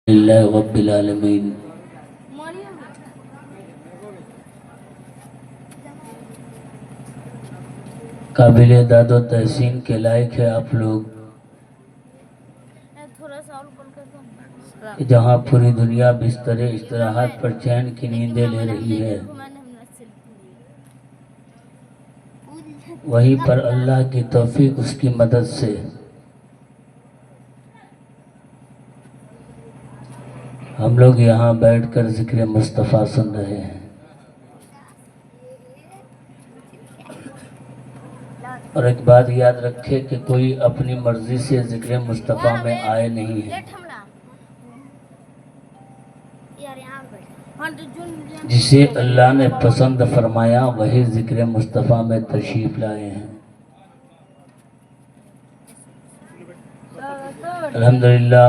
للہ رب العالمین۔ قابل داد و تحسین کے لائق ہے آپ لوگ کہ جہاں پوری دنیا بستر استراحت پر چین کی نیندیں لے رہی ہے، وہیں پر اللہ کی توفیق اس کی مدد سے ہم لوگ یہاں بیٹھ کر ذکر مصطفیٰ سن رہے ہیں۔ اور ایک بات یاد رکھے کہ کوئی اپنی مرضی سے ذکر مصطفیٰ میں آئے نہیں ہے۔ جسے اللہ نے پسند فرمایا وہی ذکر مصطفیٰ میں تشریف لائے ہیں۔ الحمدللہ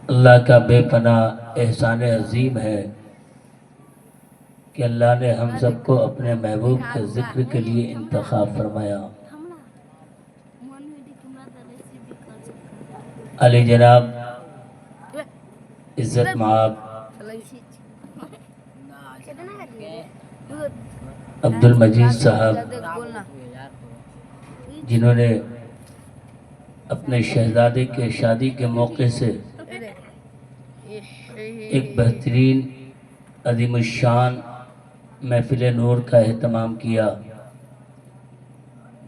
اللہ کا بے پناہ احسان عظیم ہے کہ اللہ نے ہم سب کو اپنے محبوب کے ذکر کے لیے انتخاب فرمایا۔ علی جناب عزت مآب عبد المجید صاحب، جنہوں نے اپنے شہزادے کے شادی کے موقع سے ایک بہترین عظیم الشان محفل نور کا اہتمام کیا،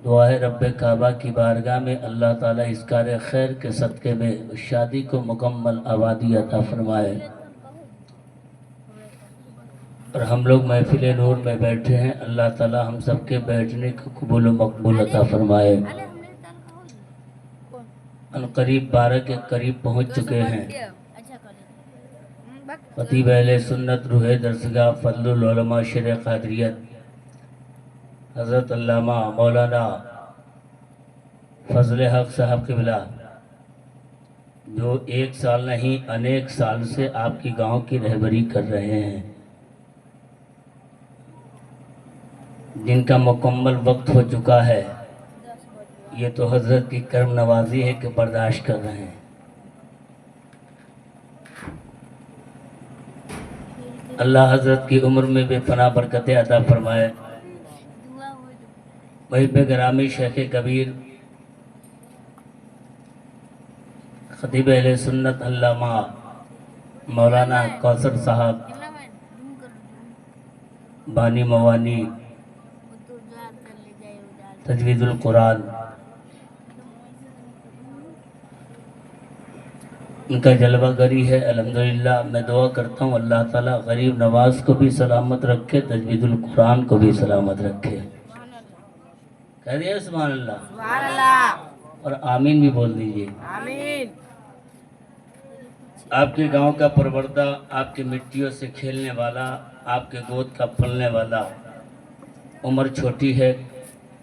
دعا ہے رب کعبہ کی بارگاہ میں اللہ تعالیٰ اس کار خیر کے صدقے میں اس شادی کو مکمل آبادی عطا فرمائے، اور ہم لوگ محفل نور میں بیٹھے ہیں، اللہ تعالیٰ ہم سب کے بیٹھنے کو قبول و مقبول عطا فرمائے۔ ان قریب 12 کے قریب پہنچ چکے ہیں۔ خطیب اہل سنت روح درسگاہ فضل العلماء شرع قادریت حضرت علامہ مولانا فضل حق صاحب قبلہ، جو ایک سال نہیں انیک سال سے آپ کی گاؤں کی رہبری کر رہے ہیں، جن کا مکمل وقت ہو چکا ہے، یہ تو حضرت کی کرم نوازی ہے کہ برداشت کر رہے ہیں۔ اللہ حضرت کی عمر میں بے پناہ برکت عطا فرمائے۔ وہیں پہ گرامی شیخ کبیر خطیب اہل سنت علامہ مولانا کوثر صاحب، بانی موانی تجوید القرآن، ان کا جلوہ گری ہے۔ الحمدللہ میں دعا کرتا ہوں اللہ تعالیٰ غریب نواز کو بھی سلامت رکھے، تجوید القرآن کو بھی سلامت رکھے۔ کہہ دیا سبحان اللہ، اور آمین بھی بول دیجئے۔ آپ کے گاؤں کا پروردہ، آپ کی مٹیوں سے کھیلنے والا، آپ کے گود کا پلنے والا، عمر چھوٹی ہے،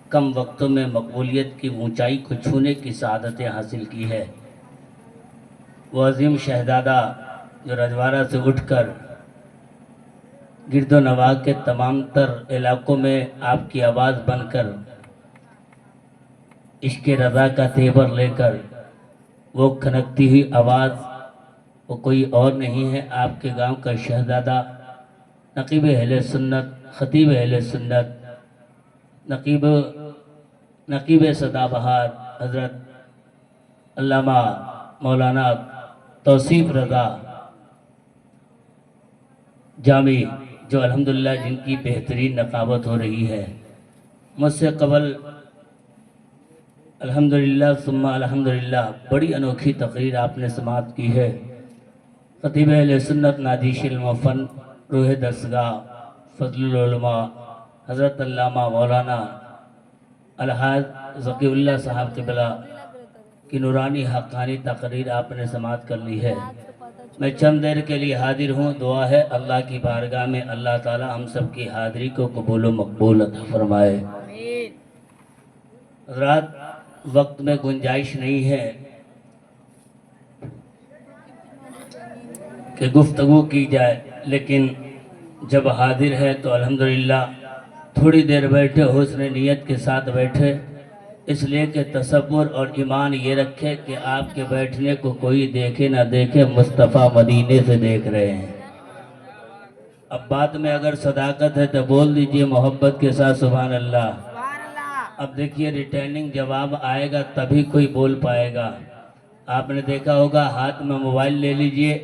کم وقتوں میں مقبولیت کی اونچائی کو چھونے کی سعادتیں حاصل کی ہے، وہ عظیم شہزادہ جو رجوارہ سے اٹھ کر گرد و نواح کے تمام تر علاقوں میں آپ کی آواز بن کر عشق رضا کا تیور لے کر، وہ کھنکتی ہوئی آواز وہ کوئی اور نہیں ہے، آپ کے گاؤں کا شہزادہ، نقیب اہل سنت، خطیب اہل سنت، نقیب سدا بہار حضرت علامہ مولانا توصیف رضا جامی، جو الحمدللہ جن کی بہترین نقابت ہو رہی ہے۔ مجھ سے قبل الحمدللہ ثم الحمدللہ بڑی انوکھی تقریر آپ نے سماعت کی ہے۔ خطیب اہل سنت نادیش علم و فن روح درسگاہ فضل العلماء حضرت علامہ مولانا الحاج ذکی اللہ صاحب قبلہ کی نورانی حقانی تقریر آپ نے سماعت کر لی ہے۔ میں چند دیر کے لیے حاضر ہوں، دعا ہے اللہ کی بارگاہ میں اللہ تعالی ہم سب کی حاضری کو قبول و مقبول عطا فرمائے۔ حضرات، وقت میں گنجائش نہیں ہے کہ گفتگو کی جائے، لیکن جب حاضر ہے تو الحمدللہ تھوڑی دیر بیٹھے حسن نیت کے ساتھ بیٹھے، اس لیے کہ تصور اور ایمان یہ رکھے کہ آپ کے بیٹھنے کو کوئی دیکھے نہ دیکھے، مصطفیٰ مدینے سے دیکھ رہے ہیں۔ اب بات میں اگر صداقت ہے تو بول دیجئے محبت کے ساتھ سبحان اللہ۔ اب دیکھیے ریٹرننگ جواب آئے گا تبھی کوئی بول پائے گا۔ آپ نے دیکھا ہوگا ہاتھ میں موبائل لے لیجئے،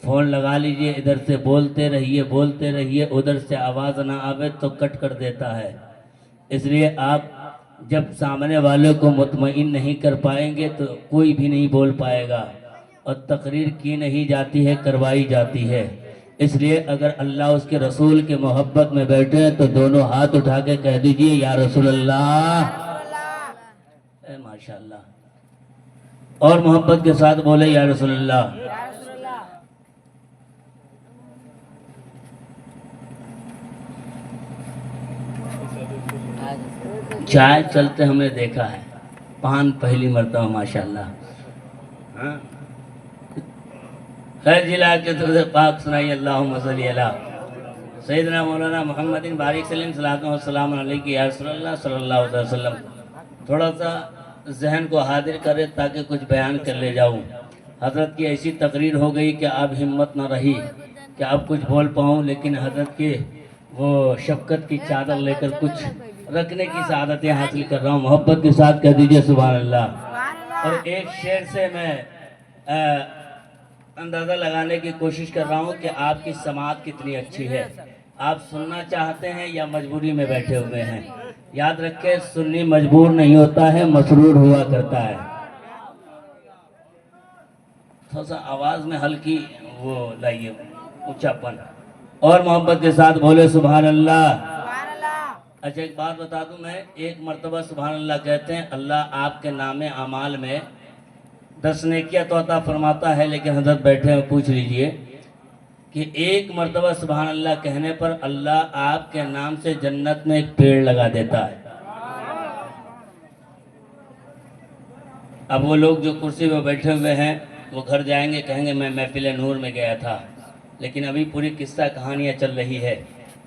فون لگا لیجئے، ادھر سے بولتے رہیے، ادھر سے آواز نہ آوے تو کٹ کر دیتا ہے۔ اس لیے آپ جب سامنے والے کو مطمئن نہیں کر پائیں گے تو کوئی بھی نہیں بول پائے گا، اور تقریر کی نہیں جاتی ہے، کروائی جاتی ہے۔ اس لیے اگر اللہ اس کے رسول کے محبت میں بیٹھے ہیں تو دونوں ہاتھ اٹھا کے کہہ دیجئے یا رسول اللہ، اے ماشاءاللہ، اور محبت کے ساتھ بولے یا رسول اللہ۔ چائے چلتے ہم نے دیکھا ہے، پان پہلی مرتبہ ماشاءاللہ۔ خیر جلا کے درود پاک سنائی، اللہم صلی علی سیدنا مولانا محمد بارک سلیم صلاۃ و سلام علیک یا رسول اللہ صلی اللہ علیہ وسلم۔ تھوڑا سا ذہن کو حاضر کرے تاکہ کچھ بیان کر لے جاؤں۔ حضرت کی ایسی تقریر ہو گئی کہ اب ہمت نہ رہی کہ اب کچھ بول پاؤں، لیکن حضرت کے وہ شفقت کی چادر لے کر کچھ رکھنے کی سعادتیں حاصل کر رہا ہوں۔ محبت کے ساتھ کہہ دیجئے سبحان اللہ۔ اور ایک شعر سے میں اندازہ لگانے کی کوشش کر رہا ہوں کہ آپ کی سماعت کتنی اچھی ہے۔ آپ سننا چاہتے ہیں یا مجبوری میں بیٹھے ہوئے ہیں؟ یاد رکھیں، سنی مجبور نہیں ہوتا ہے، مسرور ہوا کرتا ہے۔ تھوڑا سا آواز میں ہلکی وہ لائیے، اونچا پن، اور محبت کے ساتھ بولے سبحان اللہ۔ اچھا ایک بات بتا دوں میں، ایک مرتبہ سبحان اللہ کہتے ہیں اللہ آپ کے نام اعمال میں 10 نیکیاں تو عطا فرماتا ہے، لیکن حضرت بیٹھے ہیں پوچھ لیجئے کہ ایک مرتبہ سبحان اللہ کہنے پر اللہ آپ کے نام سے جنت میں ایک پیڑ لگا دیتا ہے۔ اب وہ لوگ جو کرسی پہ بیٹھے ہوئے ہیں وہ گھر جائیں گے، کہیں گے میں محفل نور میں گیا تھا، لیکن ابھی پوری قصہ کہانیاں چل رہی ہے۔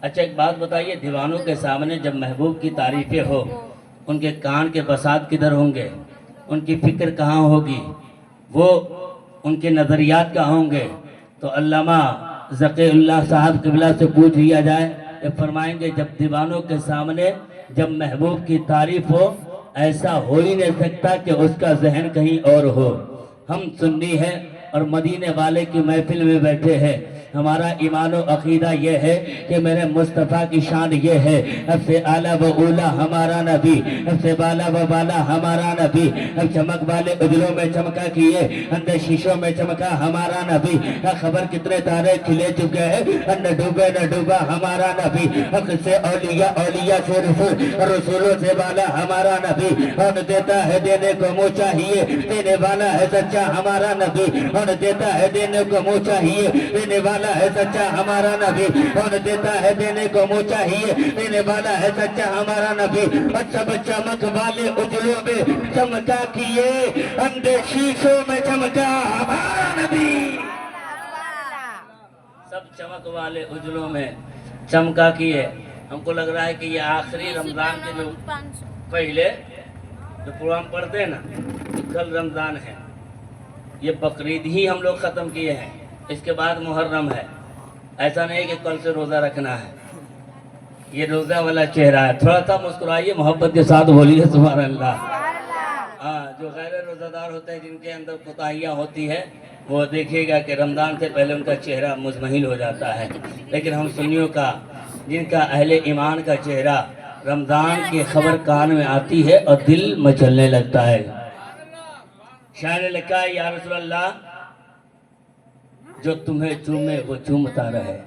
اچھا ایک بات بتائیے، دیوانوں کے سامنے جب محبوب کی تعریفیں ہو، ان کے کان کے بساط کدھر ہوں گے، ان کی فکر کہاں ہوگی، وہ ان کے نظریات کہاں ہوں گے؟ تو علامہ ذکی اللہ صاحب قبلہ سے پوچھ لیا جائے، یہ فرمائیں گے جب دیوانوں کے سامنے جب محبوب کی تعریف ہو، ایسا ہو ہی نہیں سکتا کہ اس کا ذہن کہیں اور ہو۔ ہم سنی ہیں اور مدینے والے کی محفل میں بیٹھے ہیں، ہمارا ایمان و عقیدہ یہ ہے کہ میرے مصطفیٰ کی شان یہ ہے، اب سے اعلیٰ و اولا ہمارا نبی، اب سے بالا و بالا ہمارا نبی، اب چمک والے اجلوں میں چمکا کیے، اندر شیشوں میں چمکا ہمارا نبی، خبر کتنے تارے کھلے چکے ہیں، نہ ڈوبے نہ ڈوبا ہمارا نبی، حق سے اولیاء، اولیاء سے رسول، رسولوں سے بالا ہمارا نبی، اور دیتا ہے دینے کو منہ چاہیے، دینے والا ہے سچا ہمارا نبی، اور دیتا ہے دینے کو منہ چاہیے، دینے والا ہے سچا ہمارا نبی، اور دیتا ہے دینے کو منہ چاہیے، دینے والا ہے سچا ہمارا نبی، اور سب چمک والے اجلوں میں چمکا کیے، اندھے شیشوں میں چمکا ہمارا نبی، سب چمک والے اجلوں میں چمکا کیے۔ ہم کو لگ رہا ہے کہ یہ آخری رمضان کے جو پہلے جو پروگرام پڑھتے ہیں نا، کل رمضان ہے، یہ بقرعید ہی ہم لوگ ختم کیے ہیں، اس کے بعد محرم ہے۔ ایسا نہیں کہ کل سے روزہ رکھنا ہے، یہ روزہ والا چہرہ ہے۔ تھوڑا سا مسکرائیے، محبت کے ساتھ بولیے سبحان اللہ۔ جو غیر روزہ دار ہوتے ہیں، جن کے اندر کوتاہیاں ہوتی ہے، وہ دیکھیے گا کہ رمضان سے پہلے ان کا چہرہ مزمحل ہو جاتا ہے، لیکن ہم سنیوں کا، جن کا اہل ایمان کا چہرہ رمضان کی خبر کان میں آتی ہے اور دل مچلنے لگتا ہے۔ شاعر نے لکھا ہے یا رسول اللہ، جو تمہیں چومے وہ چومتا رہے۔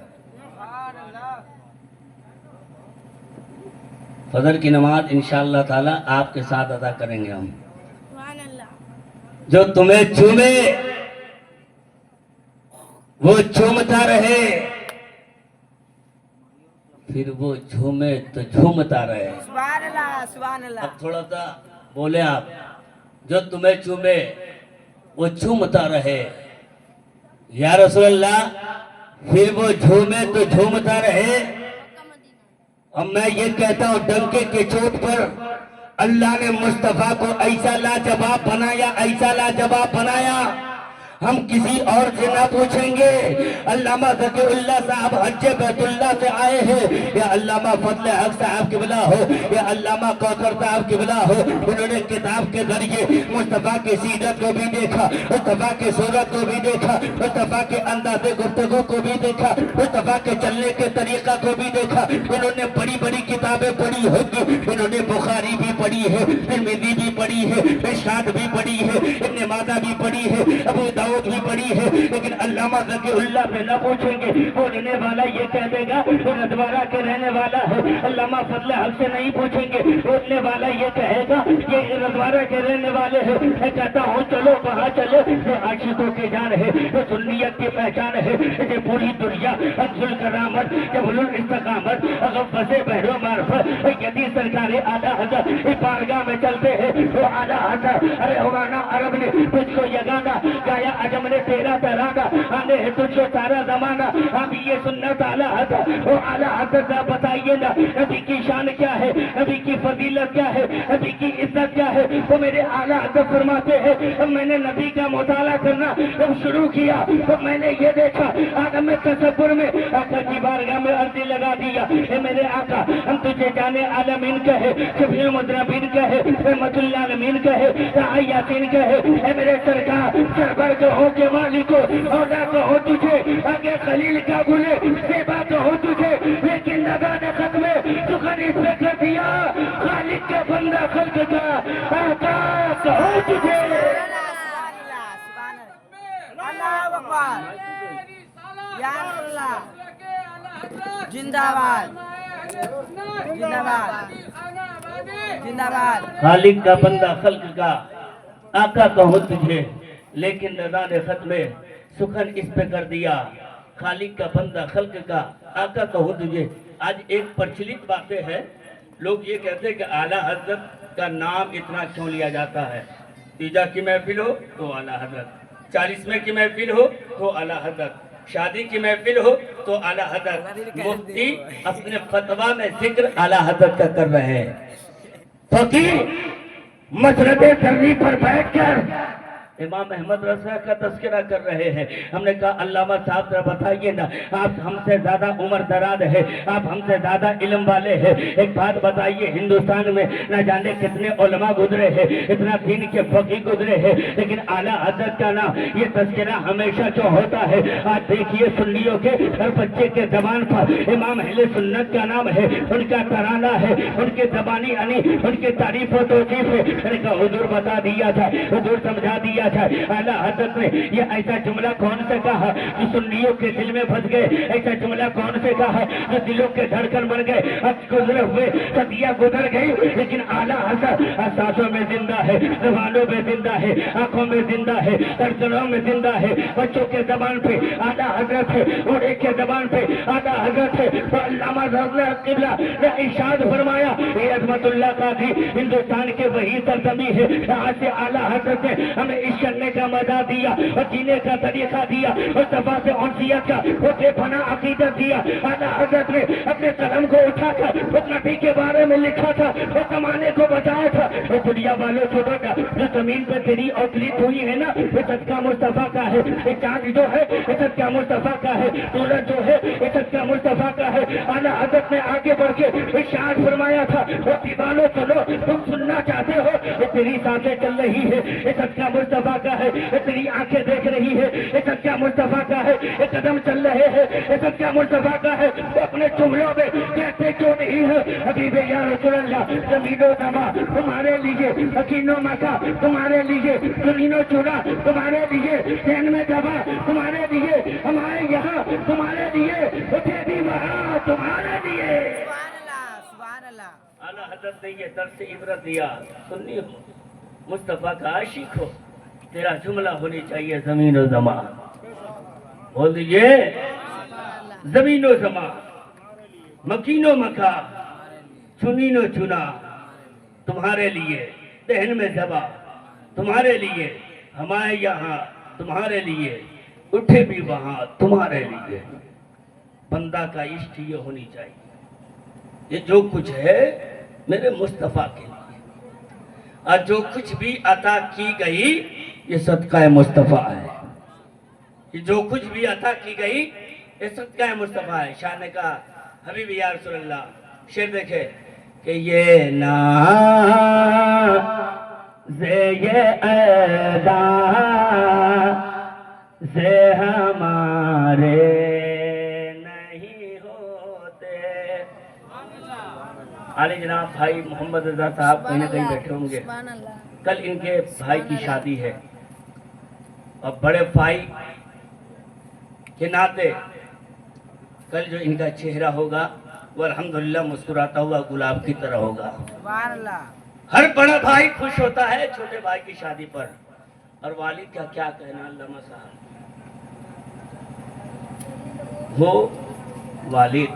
فجر کی نماز انشاءاللہ تعالی آپ کے ساتھ ادا کریں گے ہم۔ جو تمہیں چومے وہ چومتا رہے، پھر وہ جھومے تو جھومتا رہے۔ سبحان اللہ، سبحان اللہ۔ اب تھوڑا سا بولے آپ، جو تمہیں چومے وہ چومتا رہے، یا رسول اللہ، پھر وہ جھومے تو جھومتا رہے، اور میں یہ کہتا ہوں ڈنکے کے چوٹ پر اللہ نے مصطفیٰ کو ایسا لاجواب بنایا، ایسا لاجواب بنایا، ہم کسی اور سے نہ پوچھیں گے۔ علامہ ذکی اللہ صاحب حج بیت اللہ سے آئے ہیں، یا علامہ فضل حق صاحب قبلہ ہو، یا علامہ کوثر صاحب قبلہ ہو، انہوں نے کتاب کے ذریعے مصطفیٰ کی سیرت کو بھی دیکھا، مصطفیٰ کی صورت کو بھی دیکھا، مصطفیٰ کے انداز گفتگو کو بھی دیکھا، مصطفیٰ کے چلنے کے طریقہ کو بھی دیکھا۔ انہوں نے بڑی بڑی کتابیں پڑھی ہوگی، انہوں نے بخاری بھی پڑھی ہے، ترمذی بھی پڑھی ہے، مشکوٰۃ بھی پڑھی ہے، ابن ماجہ بھی پڑھی ہے، ابو داؤد بھی پڑھی ہے، لیکن علامہ ذکی اللہ سے نہ پوچھیں گے، بولنے والا یہ کہہ دے گا وہ ندوارہ کے رہنے والا ہے۔ علامہ فضل حق سے نہیں پوچھیں گے، بولنے والا یہ کہے گا یہ ندوارہ کے رہنے والے ہیں۔ میں کہتا ہوں چلو وہاں چلے، یہ عاشقوں کی جان ہے، یہ سنیت کی پہچان ہے، یہ پوری دنیا عکس الکرامت جبل الاستقامت غفظ بحر معرفت یدی سرکار اعلیٰ حضرت اس بارگاہ میں چلتے ہیں۔ وہ اعلیٰ حضرت ارے ہمارا عرب نے تجھ کو یگانا گایا، عجم نے تیرا ترانہ آنے ہے تجھ کو سارا زمانہ۔ اب یہ سنت اعلیٰ حضرت، وہ اعلیٰ حضرت آپ بتائیے نا نبی کی شان کیا ہے، نبی کی فضیلت کیا ہے، نبی کی عزت کیا ہے؟ وہ میرے اعلیٰ حضرت فرماتے ہیں اب میں نے نبی کا مطالعہ کرنا جب شروع کیا تو میں نے یہ دیکھا عالم تصور میں آقا کی بارگاہ میں عرضی لگا دیا، اے میرے آقا ہم تجھے جانے عالمین کہے، شفیع المذنبین کہے، رحمت للعالمین کہے، داعی یاسین کہے، اے میرے سرکار سربر کہو کے مالک کو اولا کہو تجھے، آگے خلیل کا بولے سیبا کہو تجھے، لیکن لگا نے ختم سخن اس پہ کر دیا خالق کا بندہ خلق کا آقا کہو تجھے۔ اللہ اکبر، یا اللہ، زندہ باد، زندہ باد، زندہ باد۔ خالق کا بندہ خلق کا آقا کہو تجھے، لیکن رضا نے ختم سخن اس پہ کر دیا خالق کا بندہ خلق کا آقا کہو تجھے۔ آج ایک پرچلت باتیں ہے، لوگ یہ کہتے ہیں کہ اعلیٰ حضرت کا نام اتنا کیوں لیا جاتا ہے؟ تیجا کی محفل ہو تو اعلیٰ حضرت، 40ویں کی محفل ہو تو اعلیٰ حضرت، شادی کی محفل ہو تو اعلیٰ حضرت۔ مفتی اپنے فتویٰ میں ذکر اعلیٰ حضرت کا کر رہے ہیں۔ فقیر مسجد سری پر بیٹھ کر امام احمد رضا کا تذکرہ کر رہے ہیں۔ ہم نے کہا علامہ صاحب ذرا بتائیے نا، آپ ہم سے زیادہ عمر دراز ہے، آپ ہم سے زیادہ علم والے ہیں، ایک بات بتائیے ہندوستان میں نہ جانے کتنے علماء گزرے ہیں، اتنا دین کے فقیہ گزرے ہیں، لیکن اعلیٰ حضرت کا نام یہ تذکرہ ہمیشہ کیوں ہوتا ہے؟ آج دیکھیے سنیوں کے ہر بچے کے زبان پر امام اہل سنت کا نام ہے، ان کا ترانہ ہے، ان کے زبانی ان کی تعریف و توصیف ہے۔ میں نے کہا حضور بتا دیا تھا، حضور سمجھا دیا تھا۔ اعلیٰ حضرت نے یہ ایسا جملہ کون سے کہا جو سنیوں کے دل میں پھنس گئے؟ ایسا جملہ کون سے کہا جو دلوں کے دھڑکن بن گئے؟ اب گزرے ہوئے صدیاں گزر گئی، لیکن اعلیٰ حضرت احساسوں میں زندہ ہے، زبانوں میں زندہ ہے، آنکھوں میں زندہ ہے، دھڑکنوں میں زندہ ہے۔ بچوں کے زبان پہ اعلیٰ حضرت ہے، بوڑھے کے زبان پہ اعلیٰ حضرت ہے۔ تو علامہ قبلہ نے ارشاد فرمایا یہ عظمت اللہ قاضی ہندوستان کے وہی سرزمین ہے جہاں سے اعلیٰ حضرت نے ہمیں اس کرنے کا مزہ دیا اور جینے کا طریقہ دیا اور صفا سے انسیت کا وہ بے پناہ عقیدت دیا۔ اعلیٰ حضرت نے اپنے قلم کو اٹھا کر اس نبی کے بارے میں لکھا تھا، اس زمانے کو بتایا تھا۔ وہ دنیا والوں چھوڑو کا جو زمین پہ تیری اوتلیت ہوئی ہے نا، یہ صدقہ مصطفیٰ کا ہے۔ یہ چاند جو ہے یہ صدقہ مصطفیٰ کا ہے، سورج جو ہے یہ صدقہ مصطفیٰ کا ہے۔ اعلیٰ حضرت نے آگے بڑھ کے ارشاد فرمایا تھا وہ دیوانوں سنو، تم سننا چاہتے ہو، یہ تیری سانسیں چل رہی ہے یہ صدقہ مصطفیٰ کا ہے، یہ تیری آنکھیں دیکھ رہی ہے یہ صدقہ مصطفیٰ کا ہے، یہ قدم چل رہے ہیں یہ صدقہ مصطفیٰ کا ہے۔ وہ اپنے جملوں میں کہتے کیوں نہیں ہے حبیب یا رسول اللہ، زمین و زماں تمہارے لیے، یقین و مکہ تمہارے لیے، زمین و چورا تمہارے لیے، ذہن میں دبا تمہارے لیے، ہمارے یہاں تمہارے لیے، اٹھے بھی وہاں تمہارے لیے۔ سبحان اللہ، سبحان اللہ۔ اعلیٰ حضرت نے یہ درس عبرت دیا، سنی ہو مصطفیٰ کا عاشق ہو، تیرا جملہ ہونی چاہیے زمین و زماں۔ بول دیجئے زمین و زماں، مکین و مکا، چنین و چنا تمہارے لیے، دہن میں دبا تمہارے لیے، ہمارے یہاں تمہارے لیے، اٹھے بھی وہاں تمہارے لیے۔ بندہ کا عشق یہ ہونی چاہیے۔ یہ جو کچھ ہے میرے مصطفیٰ کے لیے، اور جو کچھ بھی عطا کی گئی یہ صدقہ مصطفیٰ ہے، یہ جو کچھ بھی عطا کی گئی یہ صدقہ مصطفیٰ ہے۔ شاہ نے کہا حبیب یا رسول اللہ، شعر دیکھے کہ یہ ناز یہ ادا سے ہمارے نہیں ہوتے۔ عالی جناب بھائی محمد رضا صاحب کہیں نہ کہیں بیٹھے ہوں گے، کل ان کے بھائی کی شادی ہے، اور بڑے بھائی کے ناطے کل جو ان کا چہرہ ہوگا وہ الحمدللہ مسکراتا ہوا گلاب کی طرح ہوگا۔ سبحان اللہ۔ ہر بڑا بھائی خوش ہوتا ہے چھوٹے بھائی کی شادی پر، اور والد کا کیا کہنا علامہ صاحب، وہ والد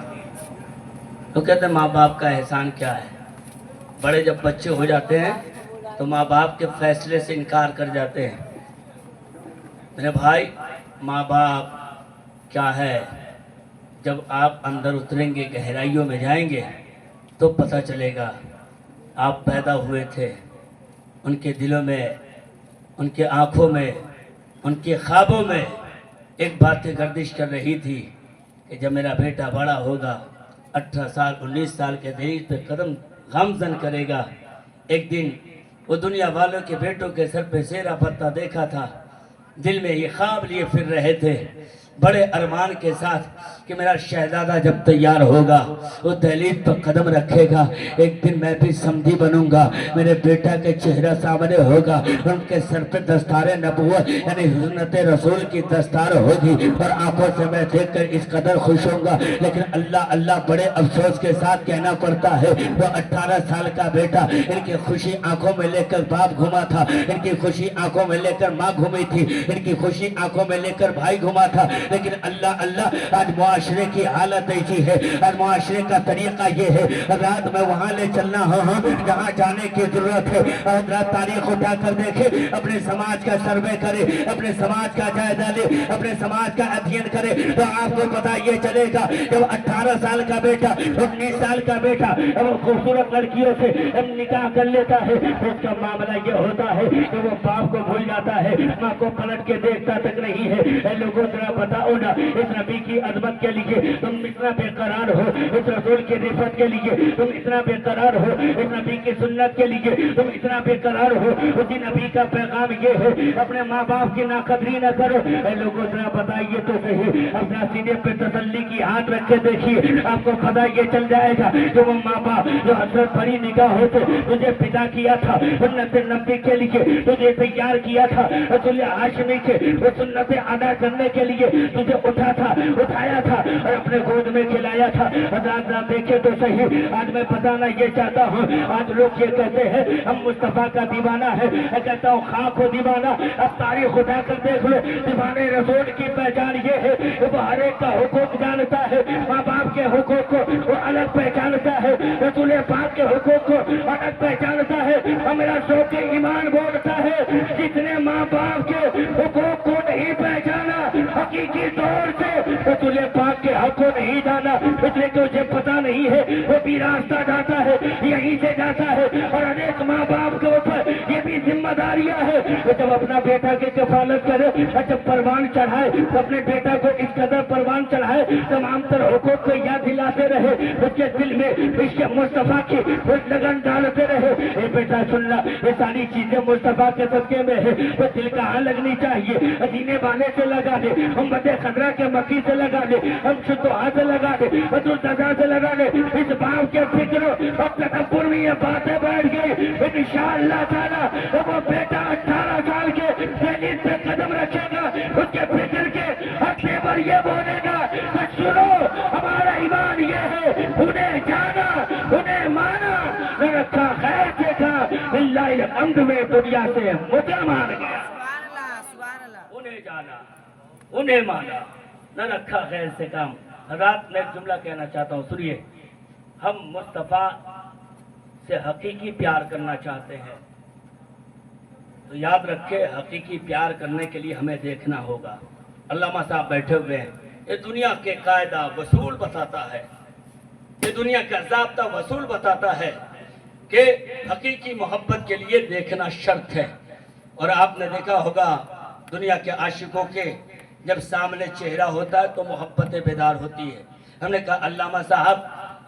تو کہتے ہیں ماں باپ کا احسان کیا ہے۔ بڑے جب بچے ہو جاتے ہیں تو ماں باپ کے فیصلے سے انکار کر جاتے ہیں۔ میرے بھائی، ماں باپ کیا ہے، جب آپ اندر اتریں گے، گہرائیوں میں جائیں گے تو پتہ چلے گا۔ آپ پیدا ہوئے تھے، ان کے دلوں میں، ان کے آنکھوں میں، ان کے خوابوں میں ایک بات گردش کر رہی تھی کہ جب میرا بیٹا بڑا ہوگا، 18 سال 19 سال کے دریج پہ قدم گامزن کرے گا، ایک دن وہ دنیا والوں کے بیٹوں کے سر پہ زیرہ پتہ دیکھا تھا، دل میں یہ خواب لیے پھر رہے تھے بڑے ارمان کے ساتھ کہ میرا شہزادہ جب تیار ہوگا وہ دہلیز پر قدم رکھے گا، ایک دن میں بھی سمدھی بنوں گا، میرے بیٹا کے چہرہ سامنے ہوگا، ان کے سر پہ دستار نبوت یعنی سنت رسول کی دستار ہوگی، اور آنکھوں سے میں دیکھ کر اس قدر خوش ہوں گا۔ لیکن اللہ بڑے افسوس کے ساتھ کہنا پڑتا ہے، وہ 18 سال کا بیٹا ان کی خوشی آنکھوں میں لے کر باپ گھوما تھا، ان کی خوشی آنکھوں میں لے کر ماں گھومی تھی، ان کی خوشی آنکھوں میں لے کر بھائی گھوما تھا، لیکن اللہ آج معاشرے کی حالت ایسی ہے، آج معاشرے کا طریقہ یہ ہے، رات میں وہاں لے چلنا ہو جہاں جانے کی ضرورت ہے، اور تاریخ اٹھا کر دیکھے، اپنے سماج کا سروے کرے، اپنے سماج کا جائزہ لے، اپنے سماج کا ادھین کرے، تو آپ کو پتہ یہ چلے گا جب 18 سال کا بیٹا 19 سال کا بیٹا وہ خوبصورت لڑکیوں سے نکاح کر لیتا ہے، اس کا معاملہ یہ ہوتا ہے کہ وہ باپ کو بھول جاتا ہے، ماں کو پلٹ کے دیکھتا تک نہیں ہے۔ اے لوگوں ذرا بتاؤ نا، اس نبی کی عظمت کے لیے تم اتنا بے قرار ہو، اس رسول کی رفت کے لیے تم اتنا بے قرار ہو، اس نبی کی سنت کے لیے تم اتنا بے قرار ہو، اسی نبی کا پیغام یہ ہے اپنے ماں باپ کی ناقدری نہ کرو۔ اے لوگوں ذرا بتائیے تو صحیح، اپنا سینے پہ تسلی کی ہاتھ رکھ کے دیکھیے، آپ کو پتہ یہ چل جائے گا کہ وہ ماں باپ جو حسرت بھری نگاہوں سے تجھے پیدا کیا تھا، سنت نبی کے لیے تجھے تیار کیا تھا، رسول ہاشمی کے وہ سنت ادا کرنے کے لیے تجھے اٹھایا تھا اور اپنے گود میں کھلایا تھا۔ حضرات ذرا دیکھے تو صحیح، آج میں بتانا یہ چاہتا ہوں، آج لوگ یہ کہتے ہیں ہم مصطفیٰ کا دیوانہ ہے، میں کہتا ہوں خاک ہو دیوانہ، اب تاریخ اٹھا کر دیکھ لو، دیوانے رسول کی پہچان یہ ہے کہ وہ ہر ایک کا حقوق جانتا ہے، ماں باپ کے حقوق کو وہ الگ پہچانتا ہے، رسول پاک کے حقوق کو الگ پہچانتا ہے، اور میرا شوق ایمان بولتا ہے جتنے ماں باپ کے حقوق کو نہیں پہچانا حقیقی طور سے رسول پاک کے حق کو نہیں جانا، اس لیے کہ اسے پتہ نہیں ہے وہ بھی راستہ جاتا ہے، یہیں سے جاتا ہے، اور ہر ایک ماں باپ کے اوپر یہ بھی ذمہ داریاں ہے کہ جب اپنا بیٹا کی کفالت کرے اور جب پروان چڑھائے تو اپنے بیٹا کو اس قدر پروان چڑھائے تمام تر حقوق کو یاد دلاتے رہے، اس کے دل میں عشق مصطفیٰ کی لگن ڈالتے رہے۔ اے بیٹا سننا، یہ ساری چیزیں مصطفیٰ کے صدقے میں ہے، تو دل کہاں لگنی چاہیے؟ سینے والے سے لگا دے، امت خضرا کے مکی سے لگا دے، ہم شتوہا سے لگا دے، بدرالتضا سے لگا دے، اس باپ کے فکر اور تدبر میں یہ باتیں بیٹھ گئی، انشاءاللہ تعالی وہ بیٹا 18 سال کے دہلیز پہ قدم رکھے گا، اس کے فکر کے حصے پر یہ بولے گا کہ سنو ہمارا ایمان یہ ہے، انہیں جانا انہیں مانا، نہ رکھا خیر دیکھا، اللہ الحمد میں دنیا سے مسلمان گیا۔ سبحان اللہ، سبحان اللہ۔ انہیں جانا انہیں مانا، نہ رکھا غیر سے کام۔ حضرات میں ایک جملہ کہنا چاہتا ہوں، سنیے، ہم مصطفیٰ سے حقیقی پیار کرنا چاہتے ہیں تو یاد رکھے حقیقی پیار کرنے کے لیے ہمیں دیکھنا ہوگا۔ علامہ صاحب بیٹھے ہوئے ہیں، یہ دنیا کے قاعدہ وصول بتاتا ہے کہ یہ دنیا کا ضابطہ وصول بتاتا ہے کہ حقیقی محبت کے لیے دیکھنا شرط ہے. اور آپ نے دیکھا ہوگا دنیا کے عاشقوں کے جب سامنے چہرہ ہوتا ہے تو محبتیں بیدار ہوتی ہے. ہم نے کہا علامہ صاحب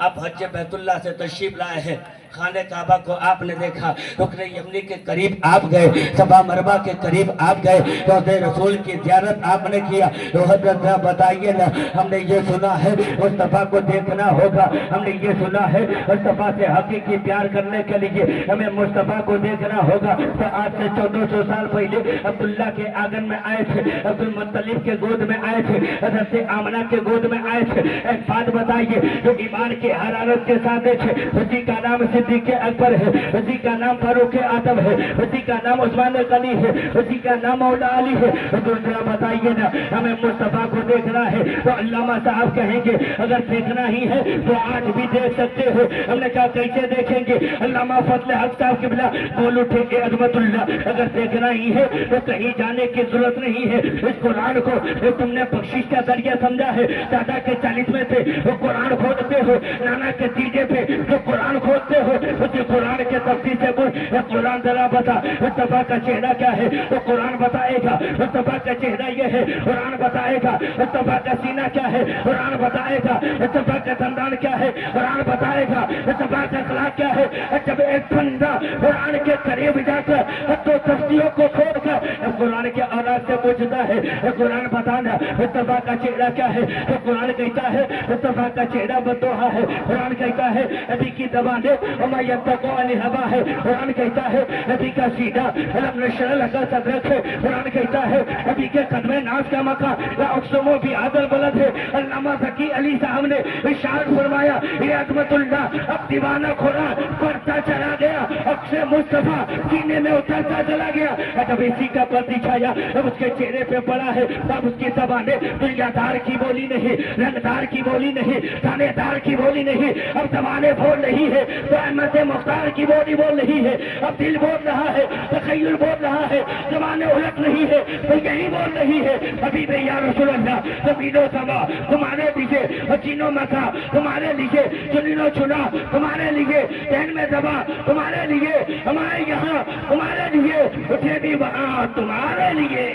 آپ حج بیت اللہ سے تشریف لائے ہیں, خانہ کعبہ کو آپ نے دیکھا, رکن یمنی کے قریب آپ گئے, صفا مروا کے قریب آپ گئے, روضہ رسول کی زیارت آپ نے کیا. تو حضرت بتائیے نا, ہم نے یہ سنا ہے مصطفیٰ کو دیکھنا ہوگا, ہم نے یہ سنا ہے مصطفیٰ سے حقیقی پیار کرنے کے لیے ہمیں مصطفیٰ کو دیکھنا ہوگا. تو آج سے 1400 سال پہلے عبداللہ کے آنگن میں آئے تھے, عبد المطلب کے گود میں آئے تھے, حضرت آمنہ کے گود میں آئے تھے. ایک بات بتائیے, جو ایمان کی حرارت کے ساتھ تھے, اسی کا نام صدیق اکبر ہے, اسی کا نام فاروق اعظم ہے, اسی کا نام عثمان غنی ہے, اسی کا نام مولا علی ہے. دوسرا بتائیے نا, ہمیں مصطفیٰ کو دیکھنا ہے تو علامہ صاحب کہیں گے اگر دیکھنا ہی ہے تو آج بھی دیکھ سکتے ہو. ہم نے کہا کیسے دیکھیں گے؟ علامہ فضل حق صاحب قبلہ بول اٹھے کہ عظمت اللہ, اگر دیکھنا ہی ہے تو کہیں جانے کی ضرورت نہیں ہے. اس قرآن کو تم نے بخشش کا ذریعہ سمجھا ہے. دادا کے 40 پہ وہ قرآن کھولتے ہو, نانا کے تیجے پہ جو قرآن کھولتے ہو, اسی قرآن کے تفسیر سے بول قرآن ذرا بتا مصطفیٰ کا چہرہ کیا ہے, تو قرآن بتائے گا مصطفیٰ کا چہرہ یہ ہے, قرآن بتائے گا مصطفیٰ کا سینہ کیا ہے, قرآن بتائے گا مصطفیٰ کا دندان کیا ہے, قرآن بتائے گا مصطفیٰ کا اخلاق کیا ہے. جب ایک بندہ قرآن کے قریب جا کر تو تفسیروں کو کھول کر قرآن کے اولاد سے پوچھتا ہے قرآن بتانا مصطفیٰ کا چہرہ کیا ہے, تو قرآن کہتا ہے مصطفیٰ کا چہرہ بدوہا ہے. قرآن کہتا ہے نبی کی زبان وما ينطق عن الهوى ہے. قرآن کہتا ہے نبی کا سیدھا الم نشرح لک صدرک ہے. قرآن کہتا ہے نبی کے قدم ناز کا مقام لا اقسم بهذا البلد ہے. علامہ ذکی علی صاحب نے ارشاد فرمایا یہ عظمت اللہ اب دیوانہ قرآن پڑھتا چلا گیا, اکثر مصطفیٰ سینے میں اترتا چلا گیا. جب اسی کا پردی چھایا جب اس کے چہرے پہ پڑا ہے تب اس کی زبان دنیا دار کی بولی نہیں, رنگدار کی بولی نہیں, تانے دار کی بولی نہیں, اب زبانیں بول رہی ہے تو احمد مختار کی بولی بول رہی ہے, اب دل بول رہا ہے, تخیل بول رہا ہے, زبانیں الٹ نہیں ہے تو یہی بول رہی ہے حبیب یا رسول اللہ. زمین و سما تمہارے لیے, جنوں مکا تمہارے لیے, چنینو چنا تمہارے لیے, ذہن میں دبا تمہارے لیے, ہمارے یہاں تمہارے لیے, اٹھے بھی وہاں تمہارے لیے,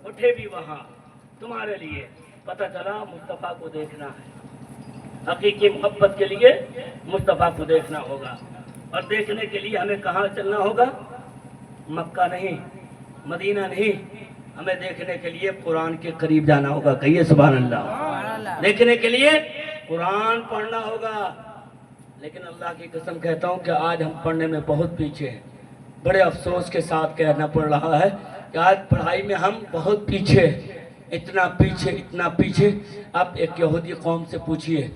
اٹھے بھی وہاں تمہارے لیے. پتہ چلا مصطفیٰ کو دیکھنا ہے, حقیقی محبت کے لیے مصطفیٰ کو دیکھنا ہوگا. اور دیکھنے کے لیے ہمیں کہاں چلنا ہوگا؟ مکہ نہیں, مدینہ نہیں, ہمیں دیکھنے کے لیے قرآن کے قریب جانا ہوگا. کہیے سبحان اللہ. دیکھنے کے لیے قرآن پڑھنا ہوگا. لیکن اللہ کی قسم کہتا ہوں کہ آج ہم پڑھنے میں بہت پیچھے ہیں. بڑے افسوس کے ساتھ کہنا پڑ رہا ہے کہ آج پڑھائی میں ہم بہت پیچھے, اتنا پیچھے, اتنا پیچھے. آپ ایک یہودی قوم سے پوچھئے,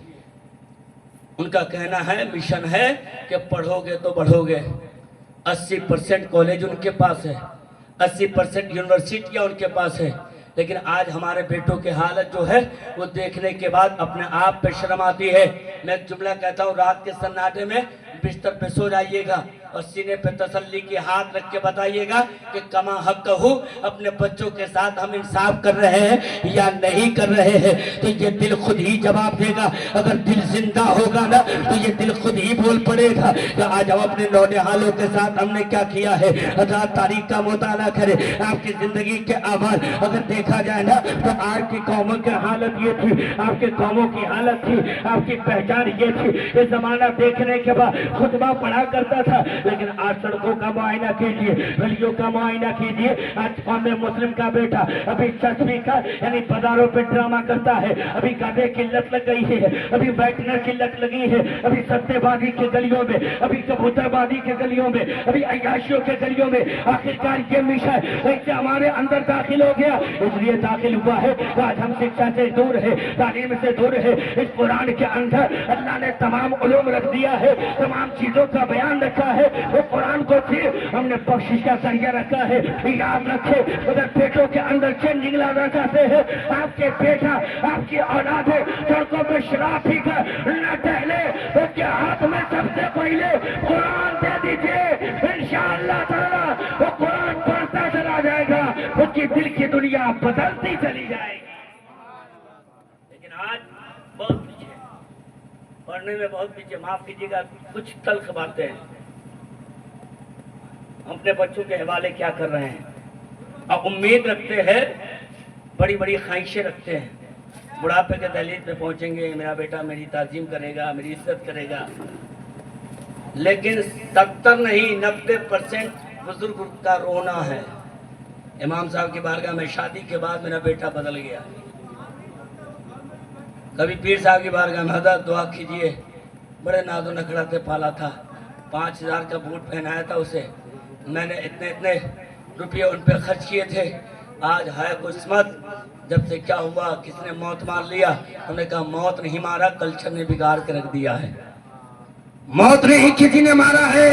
ان کا کہنا ہے مشن ہے کہ پڑھو گے تو بڑھو گے. 80% کالج ان کے پاس ہے, 80% یونیورسٹیاں ان کے پاس ہے. لیکن آج ہمارے بیٹوں کی حالت جو ہے وہ دیکھنے کے بعد اپنے آپ پہ شرم آتی ہے. میں ایک جملہ کہتا ہوں, رات کے سناٹے میں بستر پہ سو جائیے گا اور سینے پہ تسلی کی ہاتھ رکھ کے بتائیے گا کہ کما حق کہو اپنے بچوں کے ساتھ ہم انصاف کر رہے ہیں یا نہیں کر رہے ہیں. تو یہ دل خود ہی جواب دے گا. اگر دل زندہ ہوگا نا تو یہ دل خود ہی بول پڑے گا کہ آج ہم اپنے نونہالوں کے ساتھ ہم نے کیا کیا ہے. حضرات تاریخ کا مطالعہ کرے, آپ کی زندگی کے اعمال اگر دیکھا جائے نا تو آج کی قوموں کی حالت یہ تھی, آپ کے قوموں کی حالت تھی, آپ کی پہچان یہ تھی. یہ زمانہ دیکھنے کے بعد خطبہ پڑھا کرتا تھا, لیکن آج سڑکوں کا معائنہ کیجئے, گلیوں کا معائنہ کیجئے. آج قوم مسلم کا بیٹا ابھی چشمی کا یعنی بازاروں پہ ڈرامہ کرتا ہے, ابھی گدھے کی لت لگ گئی ہے, ابھی بیٹھنے کی لت لگی ہے, ابھی ستے بازی کے گلیوں میں, ابھی کبوتر بازی کے گلیوں میں, ابھی عیاشیوں کے گلیوں میں. آخرکار یہ مشن ایسے ہمارے اندر داخل ہو گیا, اس لیے داخل ہوا ہے آج ہم شکشا سے دور ہے, تعلیم سے دور ہے. اس قرآن کے اندر اللہ نے تمام علوم رکھ دیا ہے, تمام چیزوں کا بیان رکھا ہے. وہ قرآن کو پھر ہم نے بخشش کا ذریعہ رکھا ہے. یاد رکھے اگر پیٹوں کے اندر سے نگلا چاہتے ہیں, آپ کے بیٹا آپ کی اولاد ہے سڑکوں پہ شراب پی کر نہ ٹہلے, اس کے ہاتھ میں سب سے پہلے قرآن دے دیجئے, انشاءاللہ تعالی وہ قرآن پڑھتا چلا جائے گا, اس کی دل کی دنیا بدلتی چلی جائے گی. لیکن آج بہت پیچھے, پڑھنے میں بہت پیچھے، معاف کیجیے گا، کچھ تلخ باتیں ہیں ہم اپنے بچوں کے حوالے کیا کر رہے ہیں، اور امید رکھتے ہیں، بڑی بڑی خواہشیں رکھتے ہیں، بڑھاپے کے دہلیز پہ پہنچیں گے، میرا بیٹا میری تعظیم کرے گا، میری عزت کرے گا، لیکن 70 نہیں 90% بزرگ کا رونا ہے۔ امام صاحب کی بارگاہ میں شادی کے بعد میرا بیٹا بدل گیا، کبھی پیر صاحب کی بارگاہ میں حضرت دعا کیجئے، بڑے ناز و نخرہ سے پالا تھا، 5000 کا بوٹ پہنایا تھا اسے، میں نے اتنے روپیے ان پہ خرچ کیے تھے، آج ہے قسمت، جب سے کیا ہوا، کس نے موت مار لیا، انہوں نے کہا موت نہیں مارا، کلچر نے بگاڑ کے رکھ دیا ہے، موت نہیں کسی نے مارا ہے،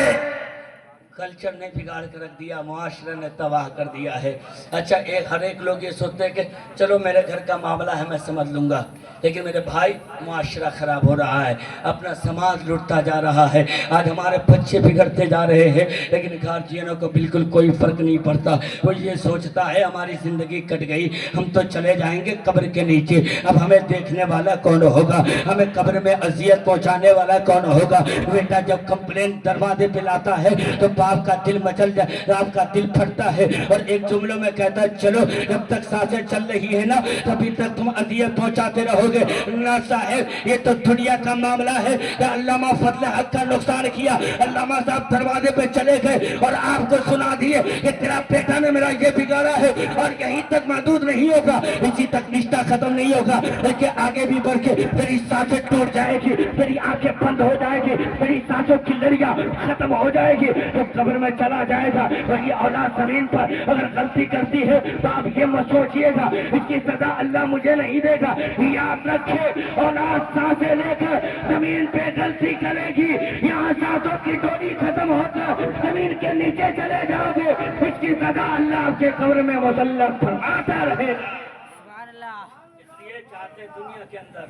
کلچر نے بگاڑ کے رکھ دیا، معاشرے نے تباہ کر دیا ہے۔ اچھا ہر ایک لوگ یہ سوچتے ہیں کہ چلو میرے گھر کا معاملہ ہے میں سمجھ لوں گا، لیکن میرے بھائی معاشرہ خراب ہو رہا ہے، اپنا سماج لٹتا جا رہا ہے، آج ہمارے بچے بگڑتے جا رہے ہیں، لیکن گارجینوں کو بالکل کوئی فرق نہیں پڑتا، وہ یہ سوچتا ہے ہماری زندگی کٹ گئی، ہم تو چلے جائیں گے قبر کے نیچے، اب ہمیں دیکھنے والا کون ہوگا، ہمیں قبر میں اذیت پہنچانے والا کون ہوگا۔ بیٹا جب کمپلین دروازے پہ لاتا ہے تو باپ کا دل مچل جائے، آپ کا دل پھٹتا ہے، اور ایک جملوں میں کہتا ہے چلو جب تک سانسیں چل رہی ہے نا تبھی تک تم اذیت پہنچاتے رہو گے، نہ صاحب یہ تو دنیا کا معاملہ ہے کہ علامہ فضل حق کا نقصان کیا، علامہ صاحب دروازے پہ چلے گئے اور آپ کو سنا دیے کہ تیرا بیٹا نے میرا یہ بگاڑا ہے، اور یہیں تک محدود نہیں ہوگا، اسی تک رشتہ ختم نہیں ہوگا، بلکہ آگے بھی بڑھ کے تیری سانسیں ٹوٹ جائے گی، تیری آنکھیں بند ہو جائے گی، تیری سانسوں کی لڑیاں ختم ہو جائے گی، تو قبر میں چلا جائے گا، اور یہ اولاد زمین پر اگر غلطی کرتی ہے تو آپ یہ مت سوچئے گا اس کی سزا اللہ مجھے نہیں دے گا، یاد رکھے اولاد سانسیں لے کر زمین پہ غلطی کرے گی، یہاں سانسوں کی ڈوری ختم ہو کر زمین کے نیچے چلے جاؤ گے، اس کی سزا اللہ آپ کے قبر میں مسلط فرماتا رہے گا۔ سبحان اللہ۔ اس لیے چاہتے دنیا کے اندر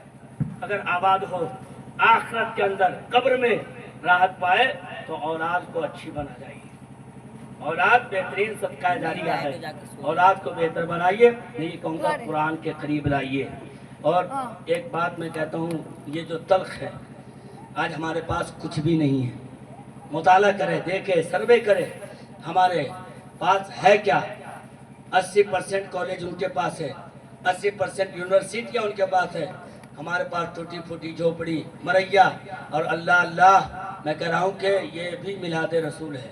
اگر آباد ہو، آخرت کے اندر قبر میں راحت پائے تو اولاد کو اچھی بنا جائیے، اولاد بہترین صدقہ جاریہ ہے، اولاد کو بہتر بنائیے، نہیں کہوں گا قرآن کے قریب لائیے۔ اور ایک بات میں کہتا ہوں، یہ جو تلخ ہے، آج ہمارے پاس کچھ بھی نہیں ہے، مطالعہ کرے، دیکھے، سروے کرے، ہمارے پاس ہے کیا، 80% کالج ان کے پاس ہے، 80% یونیورسٹیاں ان کے پاس ہے، ہمارے پاس ٹوٹی پھوٹی جھوپڑی مریا، اور اللہ میں کہہ رہا ہوں کہ یہ بھی میلاد رسول ہے۔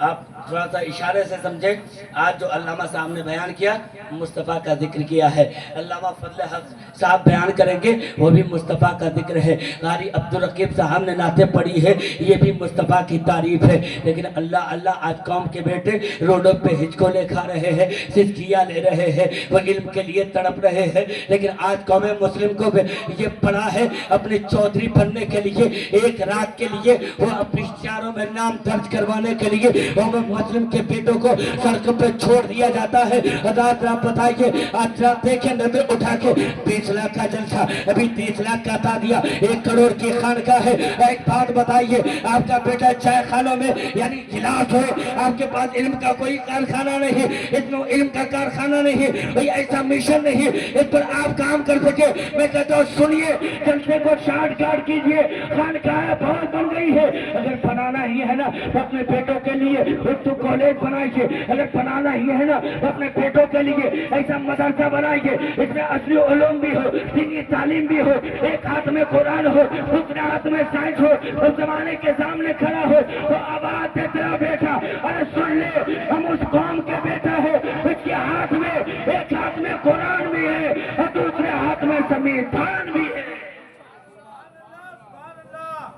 آپ تھوڑا سا اشارے سے سمجھیں، آج جو علامہ صاحب نے بیان کیا مصطفیٰ کا ذکر کیا ہے، علامہ فضل حق صاحب بیان کریں گے وہ بھی مصطفیٰ کا ذکر ہے، قاری عبدالرقیب صاحب نے نعتیں پڑھی ہے یہ بھی مصطفیٰ کی تعریف ہے، لیکن اللہ آج قوم کے بیٹے روڈوں پہ ہچکو لے کھا رہے ہیں، سجکیاں لے رہے ہیں، وہ علم کے لیے تڑپ رہے ہیں، لیکن آج قوم مسلم کو یہ پڑا ہے اپنے چودھری بننے کے لیے، ایک رات کے لیے وہ اپنی اشتہاروں میں نام درج کروانے کے لیے قوم مسلم کے بیٹوں کو سڑک پہ چھوڑ دیا جاتا ہے۔ حضرات آپ بتائیے، آج رات دیکھیں نظر اٹھا کے 20 لاکھ کا جلسہ، ابھی 30 لاکھ کا عطا دیا، 1 کروڑ کی خانقاہ ہے۔ ایک بات بتائیے، آپ کا بیٹا چائے خانوں میں یعنی گلاس ہو، آپ کے پاس علم کا کوئی کارخانہ نہیں، علم کا کارخانہ نہیں، بھئی ایسا مشن نہیں اس پر آپ کام کر سکے، میں کہتا ہوں سنیے، جلسے کو شارٹ کاٹ کیجئے، خانقاہ بہت بن گئی ہے، اگر بنانا ہی ہے نا تو اپنے بیٹوں کے لیے اردو کالج بنائیے، اگر بنانا ہی ہے نا اپنے بیٹوں کے لیے ایسا مدرسہ بنائیے، اس میں اصلی علوم بھی ہو، دینی تعلیم بھی ہو، ایک ہاتھ میں قرآن ہو، دوسرے ہاتھ میں سائنس ہو، اور زمانے کے سامنے کھڑا ہو تو آواز دے تیرا بیٹا، ارے سن لے ہم اس قوم کے بیٹا ہے، اس کے ہاتھ میں ایک ہاتھ میں قرآن بھی ہے اور دوسرے ہاتھ میں سمیدان بھی ہے۔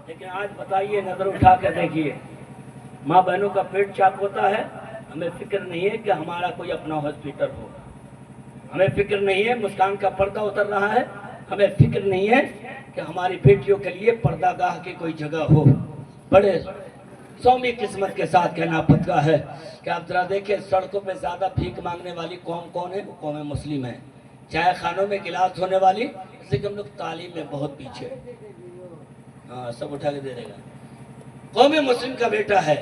لیکن آج بتائیے، نظر اٹھا کے دیکھیے، ماں بہنوں کا پیٹ چاک ہوتا ہے، ہمیں فکر نہیں ہے کہ ہمارا کوئی اپنا ہاسپٹل ہو، ہمیں فکر نہیں ہے مسکان کا پردہ اتر رہا ہے، ہمیں فکر نہیں ہے کہ ہماری بیٹیوں کے لیے پردہ گاہ کی کوئی جگہ ہو۔ بڑے سومی قسمت کے ساتھ کہنا پڑتا ہے کہ آپ ذرا دیکھیں سڑکوں پہ زیادہ بھیک مانگنے والی قوم کون ہے؟ وہ قوم مسلم ہے۔ چائے خانوں میں گلاس ہونے والی، اس لیے کہ ہم لوگ تعلیم میں بہت پیچھے، ہاں سب اٹھا کے دے دے گا، قوم مسلم کا بیٹا ہے،